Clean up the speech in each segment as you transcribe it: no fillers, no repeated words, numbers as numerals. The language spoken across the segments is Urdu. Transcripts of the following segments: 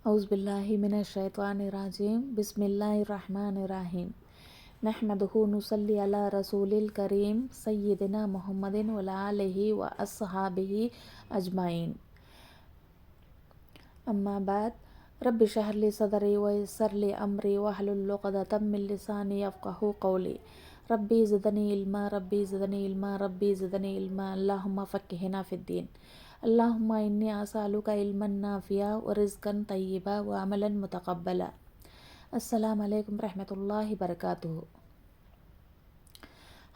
اعوذ باللہ من الشیطان الرجیم بسم اللہ الرحمن الرحیم نحمدہ نصلی علی رسول الکریم سیدنا محمد وعلی آلہ واصحابہ اجمعین اما بعد رب اشرح لی صدری ویسر لی امری واحلل عقدۃ من لسانی یفقہوا قولی ربی زدنی علما ربی زدنی علما ربی زدنی علما اللہم فقہنا فی الدین اللہم انی اسألک علما نافعا ورزقا طیبا وعملا متقبلا۔ السلام علیکم رحمۃ اللہ وبرکاتہ۔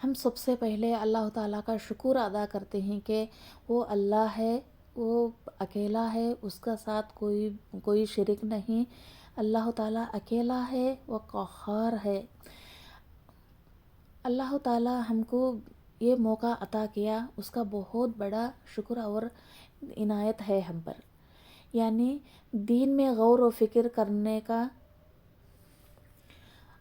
ہم سب سے پہلے اللہ تعالیٰ کا شکر ادا کرتے ہیں کہ وہ اللہ ہے، وہ اکیلا ہے، اس کا ساتھ کوئی شریک نہیں۔ اللہ تعالیٰ اکیلا ہے، وہ قہار ہے۔ اللہ تعالیٰ ہم کو یہ موقع عطا کیا، اس کا بہت بڑا شکر اور عنایت ہے ہم پر۔ یعنی دین میں غور و فکر کرنے کا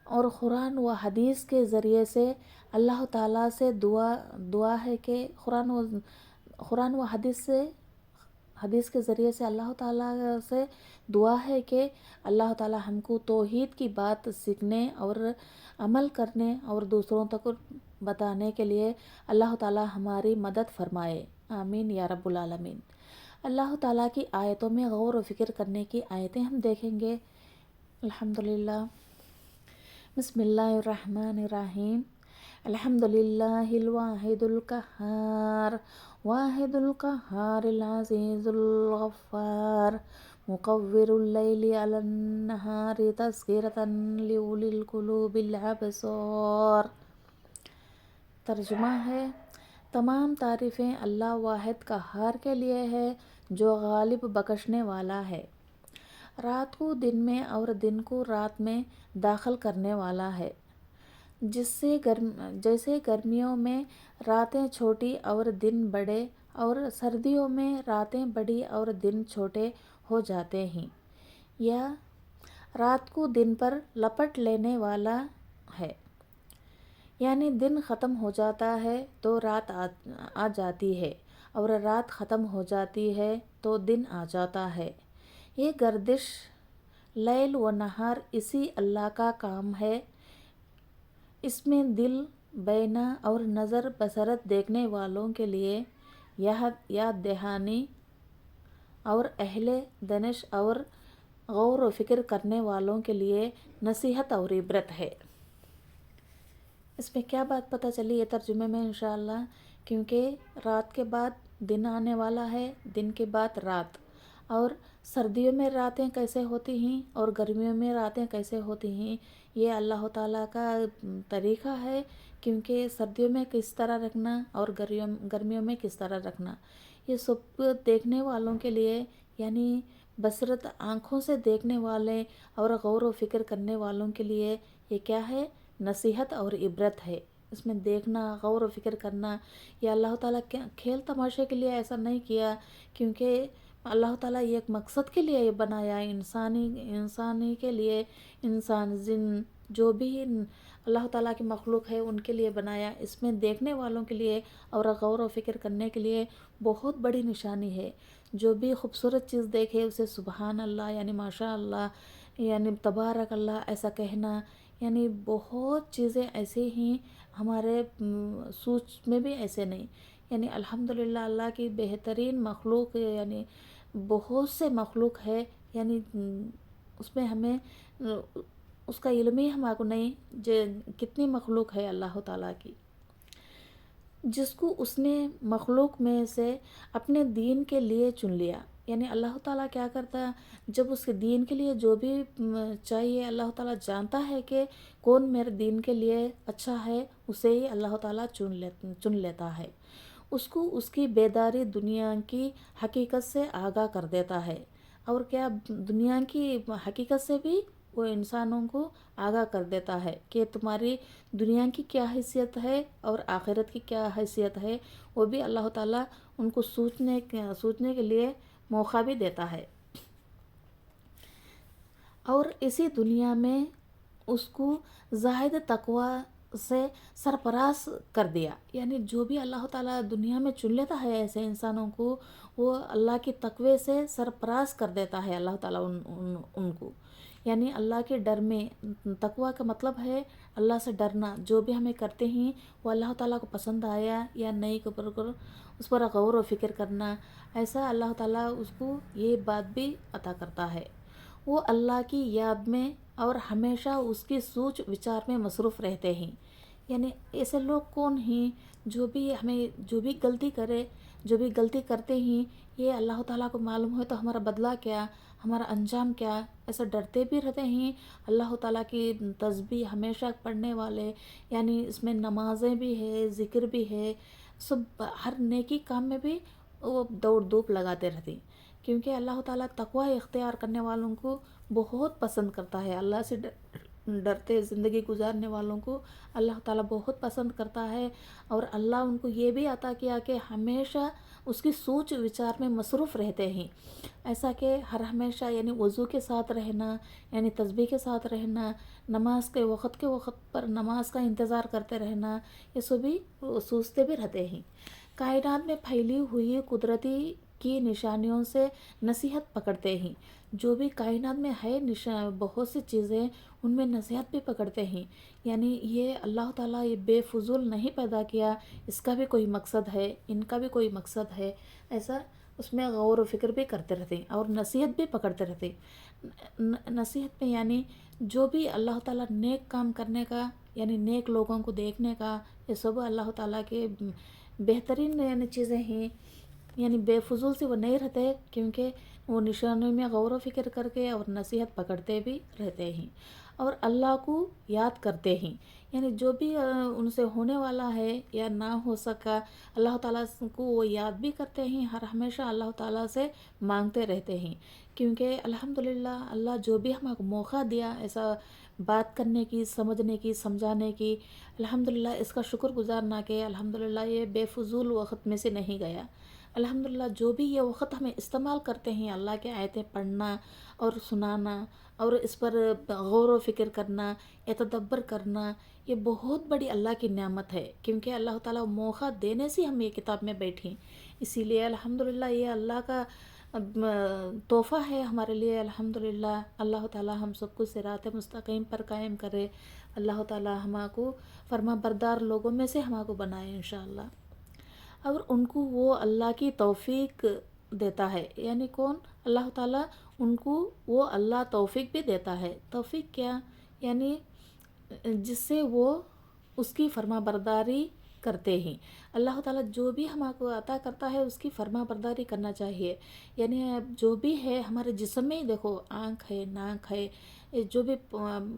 اور قرآن و حدیث کے ذریعے سے اللہ تعالیٰ سے دعا ہے کہ قرآن و حدیث کے ذریعے سے اللہ تعالیٰ سے دعا ہے کہ اللہ تعالیٰ ہم کو توحید کی بات سیکھنے اور عمل کرنے اور دوسروں تک بتانے کے لیے اللہ تعالیٰ ہماری مدد فرمائے، آمین یا رب العالمین۔ اللہ تعالیٰ کی آیتوں میں غور و فکر کرنے کی آیتیں ہم دیکھیں گے۔ الحمدللہ، بسم اللہ الرحمن الرحیم۔ الحمدللہ الواحد القہار، واحد القہار العزیز الغفار، مقور اللیل علی النہار تذکرۃ لأولی القلوب الابصار۔ ترجمہ ہے، تمام تعریفیں اللہ واحد قہار کے لیے ہے جو غالب بخشنے والا ہے، رات کو دن میں اور دن کو رات میں داخل کرنے والا ہے، جیسے گرمیوں میں راتیں چھوٹی اور دن بڑے اور سردیوں میں راتیں بڑی اور دن چھوٹے ہو جاتے ہیں، یا رات کو دن پر لپٹ لینے والا ہے۔ یعنی دن ختم ہو جاتا ہے تو رات آ جاتی ہے، اور رات ختم ہو جاتی ہے تو دن آ جاتا ہے۔ یہ گردش لیل و نہار اسی اللہ کا کام ہے۔ اس میں دل بینا اور نظر بصرت دیکھنے والوں کے لیے یاد دہانی اور اہل دانش اور غور و فکر کرنے والوں کے لیے نصیحت اور عبرت ہے۔ اس میں کیا بات پتہ چلی یہ ترجمے میں انشاءاللہ، کیونکہ رات کے بعد دن آنے والا ہے، دن کے بعد رات، اور سردیوں میں راتیں کیسے ہوتی ہیں اور گرمیوں میں راتیں کیسے ہوتی ہیں، یہ اللہ تعالیٰ کا طریقہ ہے، کیونکہ سردیوں میں کس طرح رکھنا اور گرمیوں میں کس طرح رکھنا، یہ سب دیکھنے والوں کے لیے، یعنی بصرت آنکھوں سے دیکھنے والے اور غور و فکر کرنے والوں کے لیے یہ کیا ہے؟ نصیحت اور عبرت ہے۔ اس میں دیکھنا، غور و فکر کرنا، یہ اللہ تعالیٰ کھیل تماشے کے لیے ایسا نہیں کیا، کیونکہ اللہ تعالیٰ یہ ایک مقصد کے لیے یہ بنایا، انسانی کے لیے، انسان جن جو بھی اللہ تعالیٰ کی مخلوق ہے ان کے لیے بنایا۔ اس میں دیکھنے والوں کے لیے اور غور و فکر کرنے کے لیے بہت بڑی نشانی ہے۔ جو بھی خوبصورت چیز دیکھے اسے سبحان اللہ، یعنی ماشاء اللہ، یعنی تبارک اللہ ایسا کہنا، یعنی بہت چیزیں ایسی ہیں ہمارے سوچ میں بھی ایسے نہیں، یعنی الحمدللہ اللہ کی بہترین مخلوق، یعنی بہت سے مخلوق ہے، یعنی اس میں ہمیں اس کا علم ہی ہمارے کو نہیں کتنی مخلوق ہے اللہ تعالیٰ کی، جس کو اس نے مخلوق میں سے اپنے دین کے لیے چن لیا۔ یعنی اللہ تعالیٰ کیا کرتا، جب اس کے دین کے لیے جو بھی چاہیے، اللہ تعالیٰ جانتا ہے کہ کون میرے دین کے لیے اچھا ہے، اسے ہی اللہ تعالیٰ چن لیتا ہے، اس کو اس کی بیداری دنیا کی حقیقت سے آگاہ کر دیتا ہے، اور کیا دنیا کی حقیقت سے بھی وہ انسانوں کو آگاہ کر دیتا ہے کہ تمہاری دنیا کی کیا حیثیت ہے اور آخرت کی کیا حیثیت ہے، وہ بھی اللہ تعالیٰ ان کو سوچنے کے لیے موقع بھی دیتا ہے، اور اسی دنیا میں اس کو زائد تقوی سے سرفراز کر دیا. یعنی جو بھی اللہ تعالیٰ دنیا میں چن لیتا ہے ایسے انسانوں کو، وہ اللہ کی تقوی سے سرفراز کر دیتا ہے اللہ تعالیٰ ان کو. یعنی اللہ کے ڈر میں، تقوی کا مطلب ہے اللہ سے ڈرنا. جو بھی ہمیں کرتے ہیں وہ اللہ تعالیٰ کو پسند آیا یا نہیں اس پر غور و فکر کرنا. ایسا اللہ تعالیٰ اس کو یہ بات بھی عطا کرتا ہے. وہ اللہ کی یاد میں اور ہمیشہ اس کی سوچ وچار میں مصروف رہتے ہیں. یعنی ایسے لوگ کون ہیں جو بھی غلطی کرتے ہیں، یہ اللہ تعالیٰ کو معلوم ہے تو ہمارا بدلہ کیا، ہمارا انجام کیا، ایسا ڈرتے بھی رہتے ہیں. اللہ تعالیٰ کی تسبیح ہمیشہ پڑھنے والے، یعنی اس میں نمازیں بھی ہے، ذکر بھی ہے، سب ہر نیکی کام میں بھی وہ دوڑ دھوپ لگاتے رہتے ہیں. کیونکہ اللہ تعالیٰ تقوی اختیار کرنے والوں کو بہت پسند کرتا ہے. اللہ سے ڈرتے زندگی گزارنے والوں کو اللہ تعالیٰ بہت پسند کرتا ہے. اور اللہ ان کو یہ بھی عطا کیا کہ ہمیشہ اس کی سوچ وچار میں مصروف رہتے ہیں. ایسا کہ ہر ہمیشہ یعنی وضو کے ساتھ رہنا، یعنی تسبیح کے ساتھ رہنا، نماز کے وقت پر نماز کا انتظار کرتے رہنا، یہ سبھی سوچتے بھی رہتے ہیں. کائنات میں پھیلی ہوئی قدرتی کی نشانیوں سے نصیحت پکڑتے ہیں. جو بھی کائنات میں ہے بہت سی چیزیں، ان میں نصیحت بھی پکڑتے ہیں. یعنی یہ اللہ تعالیٰ یہ بے فضول نہیں پیدا کیا، اس کا بھی کوئی مقصد ہے، ان کا بھی کوئی مقصد ہے. ایسا اس میں غور و فکر بھی کرتے رہتے ہیں اور نصیحت بھی پکڑتے رہتے ہیں. نصیحت میں یعنی جو بھی اللہ تعالیٰ نیک کام کرنے کا، یعنی نیک لوگوں کو دیکھنے کا، یہ سب اللہ تعالیٰ کے بہترین یعنی چیزیں ہیں. یعنی بے فضول سے وہ نہیں رہتے، کیونکہ وہ نشانوں میں غور و فکر کر کے اور نصیحت پکڑتے بھی رہتے ہیں اور اللہ کو یاد کرتے ہیں. یعنی جو بھی ان سے ہونے والا ہے یا نہ ہو سکا، اللہ تعالیٰ کو وہ یاد بھی کرتے ہیں، ہر ہمیشہ اللہ تعالیٰ سے مانگتے رہتے ہیں. کیونکہ الحمدللہ اللہ جو بھی ہمیں موقع دیا ایسا بات کرنے کی، سمجھنے کی، سمجھانے کی، الحمدللہ اس کا شکر گزار نہ کہ الحمدللہ یہ بے فضول وقت میں سے نہیں گیا. الحمدللہ جو بھی یہ وقت ہمیں استعمال کرتے ہیں اللہ کے آیتیں پڑھنا اور سنانا اور اس پر غور و فکر کرنا، تدبر کرنا، یہ بہت بڑی اللہ کی نعمت ہے. کیونکہ اللہ تعالیٰ موقع دینے سے ہم یہ کتاب میں بیٹھیں. اسی لیے الحمدللہ یہ اللہ کا تحفہ ہے ہمارے لیے. الحمدللہ اللہ تعالیٰ ہم سب کو صراط مستقیم پر قائم کرے. اللہ تعالیٰ ہم کو فرما بردار لوگوں میں سے ہم کو بنائے انشاءاللہ. اور ان کو وہ اللہ کی توفیق دیتا ہے. یعنی کون؟ اللہ تعالیٰ ان کو وہ اللہ توفیق بھی دیتا ہے. توفیق کیا؟ یعنی جس سے وہ اس کی فرما برداری کرتے ہیں. اللہ تعالیٰ جو بھی ہم کو عطا کرتا ہے اس کی فرما برداری کرنا چاہیے. یعنی جو بھی ہے ہمارے جسم میں دیکھو، آنکھ ہے، ناک ہے، جو بھی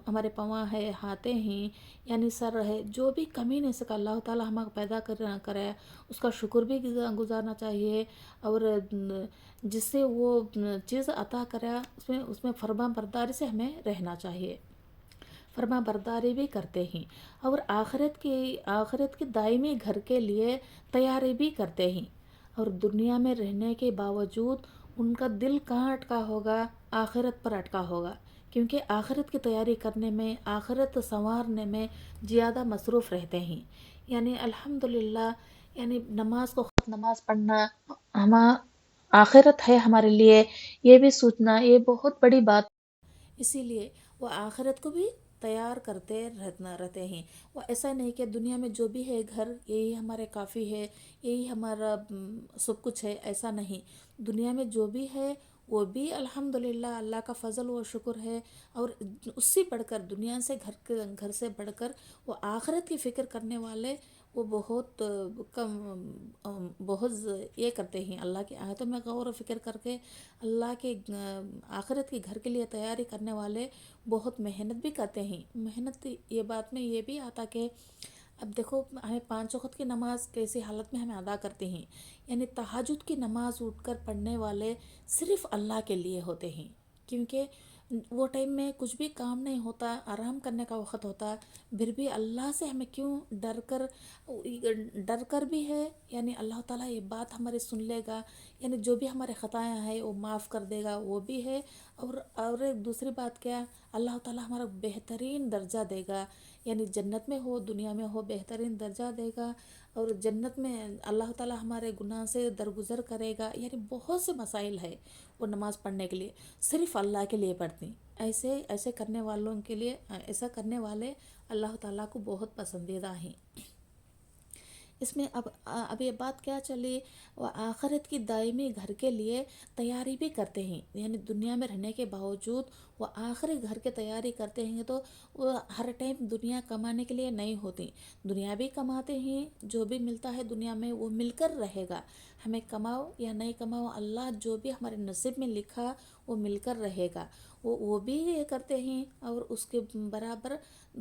ہمارے پاؤں ہے، ہاتھیں ہیں، یعنی سر ہے، جو بھی کمی نہیں سکا اللہ تعالیٰ ہمیں پیدا کرے، اس کا شکر بھی گزارنا چاہیے. اور جس سے وہ چیز عطا کرا اس میں فرما برداری سے ہمیں رہنا چاہیے. فرما برداری بھی کرتے ہیں اور آخرت کے دائمی گھر کے لیے تیاری بھی کرتے ہیں. اور دنیا میں رہنے کے باوجود ان کا دل کہاں اٹکا ہوگا؟ آخرت پر اٹکا ہوگا. کیونکہ آخرت کی تیاری کرنے میں، آخرت سنوارنے میں زیادہ مصروف رہتے ہیں. یعنی الحمدللہ یعنی نماز پڑھنا ہم آخرت ہے ہمارے لیے، یہ بھی سوچنا یہ بہت بڑی بات. اسی لیے وہ آخرت کو بھی تیار کرتے رہتے ہیں. وہ ایسا نہیں کہ دنیا میں جو بھی ہے گھر یہی ہمارے کافی ہے، یہی ہمارا سب کچھ ہے، ایسا نہیں. دنیا میں جو بھی ہے وہ بھی الحمدللہ اللہ کا فضل و شکر ہے. اور اس سے بڑھ کر دنیا سے گھر سے بڑھ کر وہ آخرت کی فکر کرنے والے وہ بہت یہ کرتے ہیں. اللہ کی آیتوں میں غور و فکر کر کے اللہ کے آخرت کے گھر کے لیے تیاری کرنے والے بہت محنت بھی کرتے ہیں. محنت یہ بات میں یہ بھی آتا کہ اب دیکھو ہمیں 5 وقت کی نماز کیسی حالت میں ہمیں ادا کرتے ہیں. یعنی تہجد کی نماز اٹھ کر پڑھنے والے صرف اللہ کے لیے ہوتے ہیں. کیونکہ وہ ٹائم میں کچھ بھی کام نہیں ہوتا، آرام کرنے کا وقت ہوتا، پھر بھی اللہ سے ہمیں کیوں ڈر کر بھی ہے، یعنی اللہ تعالیٰ یہ بات ہماری سن لے گا، یعنی جو بھی ہمارے خطائیں ہیں وہ معاف کر دے گا، وہ بھی ہے۔ اور ایک دوسری بات کیا، اللہ تعالیٰ ہمارا بہترین درجہ دے گا، یعنی جنت میں ہو دنیا میں ہو بہترین درجہ دے گا، اور جنت میں اللہ تعالیٰ ہمارے گناہ سے درگزر کرے گا، یعنی بہت سے مسائل ہے وہ نماز پڑھنے کے لیے صرف اللہ کے لیے پڑھتی، ایسے کرنے والوں کے لیے، ایسا کرنے والے اللہ تعالیٰ کو بہت پسندیدہ ہیں۔ اس میں اب یہ بات کیا چلی، وہ آخرت کی دائمی گھر کے لیے تیاری بھی کرتے ہیں، یعنی دنیا میں رہنے کے باوجود وہ آخری گھر کی تیاری کرتے ہیں، تو وہ ہر ٹائم دنیا کمانے کے لیے نہیں ہوتی، دنیا بھی کماتے ہیں، جو بھی ملتا ہے دنیا میں وہ مل کر رہے گا، ہمیں کماؤ یا نہیں کماؤ، اللہ جو بھی ہمارے نصیب میں لکھا وہ مل کر رہے گا، وہ بھی یہ کرتے ہیں، اور اس کے برابر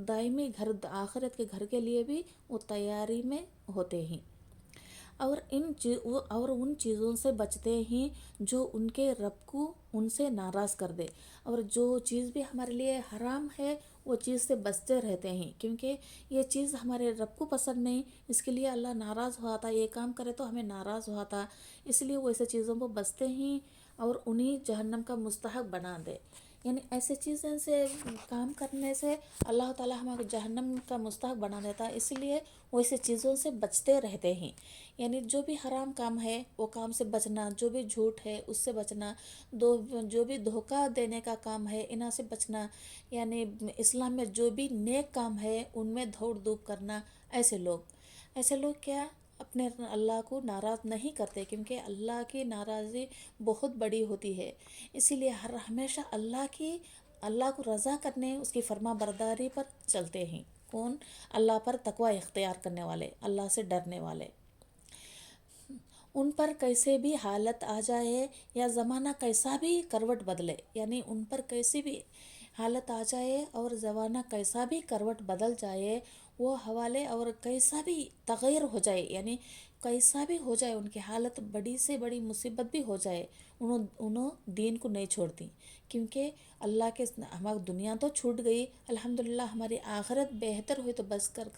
دائمی گھر آخرت کے گھر کے لیے بھی وہ تیاری میں ہوتے ہیں، اور ان چیزوں سے بچتے ہیں جو ان کے رب کو ان سے ناراض کر دے، اور جو چیز بھی ہمارے لیے حرام ہے وہ چیز سے بچتے رہتے ہیں، کیونکہ یہ چیز ہمارے رب کو پسند نہیں، اس کے لیے اللہ ناراض ہوا تھا، یہ کام کرے تو ہمیں ناراض ہوا تھا، اس لیے وہ ایسے چیزوں کو بچتے ہیں اور انہیں جہنم کا مستحق بنا دے، یعنی ایسے چیزیں سے کام کرنے سے اللہ تعالیٰ ہمارے جہنم کا مستحق بنا دیتا ہے، اس لیے وہ ایسے چیزوں سے بچتے رہتے ہیں، یعنی جو بھی حرام کام ہے وہ کام سے بچنا، جو بھی جھوٹ ہے اس سے بچنا، جو بھی دھوکہ دینے کا کام ہے انہاں سے بچنا، یعنی اسلام میں جو بھی نیک کام ہے ان میں دوڑ دھوپ کرنا، ایسے لوگ کیا اپنے اللہ کو ناراض نہیں کرتے، کیونکہ اللہ کی ناراضی بہت بڑی ہوتی ہے، اسی لیے ہمیشہ اللہ کو رضا کرنے، اس کی فرما برداری پر چلتے ہیں، کون؟ اللہ پر تقوی اختیار کرنے والے، اللہ سے ڈرنے والے، ان پر کیسے بھی حالت آ جائے یا زمانہ کیسا بھی کروٹ بدلے، یعنی ان پر کیسی بھی حالت آ جائے اور زمانہ کیسا بھی کروٹ بدل جائے، وہ حوالے اور کیسا بھی تغیر ہو جائے، یعنی کیسا بھی ہو جائے ان کی حالت، بڑی سے بڑی مصیبت بھی ہو جائے، انہوں دین کو نہیں چھوڑتی، کیونکہ اللہ کے ہماری دنیا تو چھوٹ گئی، الحمدللہ ہماری آخرت بہتر ہوئی تو بس کر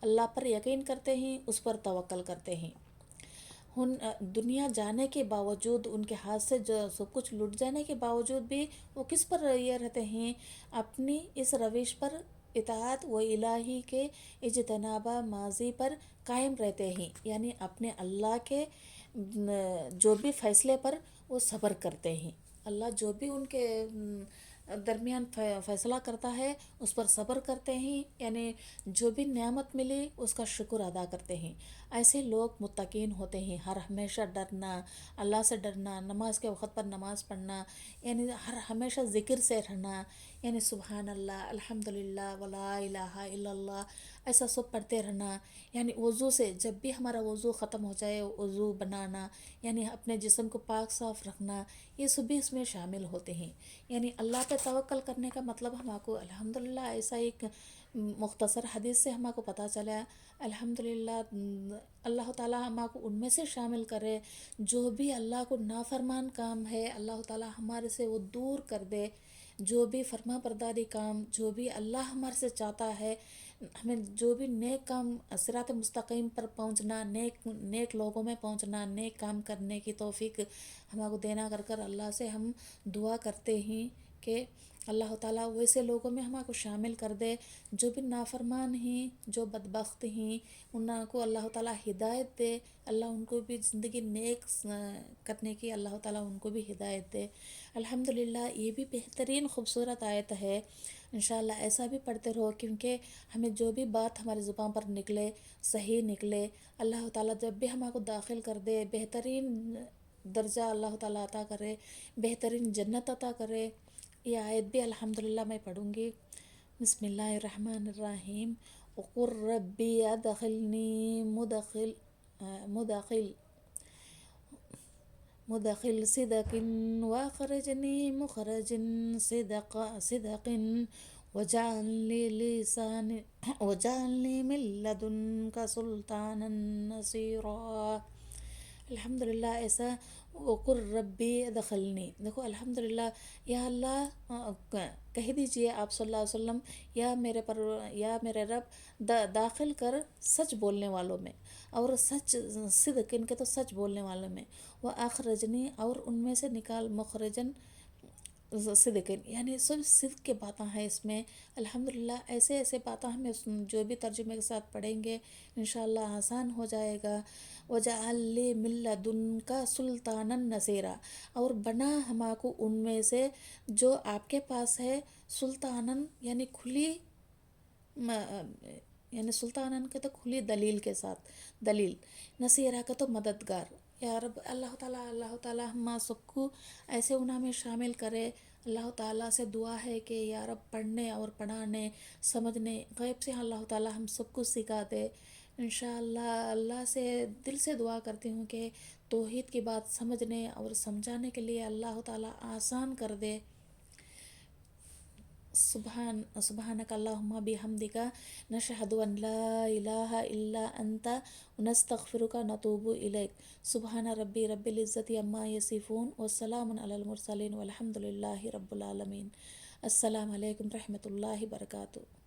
اللہ پر یقین کرتے ہیں، اس پر توکل کرتے ہیں، دنیا جانے کے باوجود ان کے ہاتھ سے جو سب کچھ لٹ جانے کے باوجود بھی وہ کس پر یہ رہتے ہیں؟ اپنی اس روش پر، اطاعت و الہی کے اجتناب ماضی پر قائم رہتے ہیں، یعنی اپنے اللہ کے جو بھی فیصلے پر وہ صبر کرتے ہیں، اللہ جو بھی ان کے درمیان فیصلہ کرتا ہے اس پر صبر کرتے ہیں، یعنی جو بھی نعمت ملی اس کا شکر ادا کرتے ہیں، ایسے لوگ متقین ہوتے ہیں، ہمیشہ ڈرنا، اللہ سے ڈرنا، نماز کے وقت پر نماز پڑھنا، یعنی ہمیشہ ذکر سے رہنا، یعنی سبحان اللہ، الحمدللہ، ولا الہ الا اللہ، ایسا سب پڑھتے رہنا، یعنی وضو سے جب بھی ہمارا وضو ختم ہو جائے وضو بنانا، یعنی اپنے جسم کو پاک صاف رکھنا، یہ سب بھی اس میں شامل ہوتے ہیں، یعنی اللہ پہ توکل کرنے کا مطلب ہم کو الحمدللہ ایسا ایک مختصر حدیث سے ہم کو پتہ چلا، الحمدللہ اللہ تعالیٰ ہم کو ان میں سے شامل کرے، جو بھی اللہ کو نافرمان کام ہے اللہ تعالیٰ ہمارے سے وہ دور کر دے، جو بھی فرما برداری کام، جو بھی اللہ ہمارے سے چاہتا ہے، ہمیں جو بھی نیک کام، صراط مستقیم پر پہنچنا، نیک لوگوں میں پہنچنا، نیک کام کرنے کی توفیق ہم کو دینا کر اللہ سے ہم دعا کرتے ہیں کہ اللہ تعالیٰ ویسے لوگوں میں ہم کو شامل کر دے، جو بھی نافرمان ہیں، جو بدبخت ہیں، ان کو اللہ تعالیٰ ہدایت دے، اللہ ان کو بھی زندگی نیک کرنے کی اللہ تعالیٰ ان کو بھی ہدایت دے، الحمدللہ یہ بھی بہترین خوبصورت آیت ہے، انشاءاللہ ایسا بھی پڑھتے رہو، کیونکہ ہمیں جو بھی بات ہماری زبان پر نکلے صحیح نکلے، اللہ تعالیٰ جب بھی ہم کو داخل کر دے، بہترین درجہ اللہ تعالیٰ عطا کرے، بہترین جنت عطا کرے، یہ آیت بھی الحمدللہ میں پڑھوں گی، بسم اللہ الرحمن الرحیم، وقل ربی ادخلنی مدخل صدق واخرجنی مخرج صدق وجعلنی من لدنک سلطانا نصیرا، الحمدللہ ایسا وقر ربی دخلنی، دیکھو الحمدللہ، یا اللہ کہہ دیجئے آپ صلی اللہ علیہ وسلم، یا میرے رب داخل کر سچ بولنے والوں میں، اور سچ صدق، ان کے تو سچ بولنے والوں میں، وہ اخرجنی، اور ان میں سے نکال، مخرجن صدق، یعنی سب صدق کے باتیں ہیں اس میں الحمدللہ۔ ایسے ایسے باتیں ہمیں جو بھی ترجمے کے ساتھ پڑھیں گے انشاءاللہ آسان ہو جائے گا۔ وَجَعَلْ لِي مِن لَّدُنْكَ سُلْطَانًا نَصِيرًا، اور بنا ہما کو ان میں سے جو آپ کے پاس ہے، سلطانن یعنی کھلی، یعنی سلطانن کے تو کھلی دلیل کے ساتھ، دلیل، نصیرہ کا تو مددگار۔ یا رب اللہ تعالیٰ ہم سب کو ایسے انہوں میں شامل کرے۔ اللہ تعالیٰ سے دعا ہے کہ یا رب پڑھنے اور پڑھانے، سمجھنے، غیب سے اللہ تعالیٰ ہم سب کو سکھا دے انشاءاللہ۔ اللہ سے دل سے دعا کرتی ہوں کہ توحید کی بات سمجھنے اور سمجھانے کے لیے اللہ تعالیٰ آسان کر دے۔ سبحانک اللہم بحمدک، نشہد ان لا الہ الا انت، نستغفرک، نتوب الیک۔ سبحان ربی رب العزت عما یصفون، والسلام علی المرسلین، والحمد للہ رب العالمین۔ السلام علیکم رحمۃ اللہ وبرکاتہ۔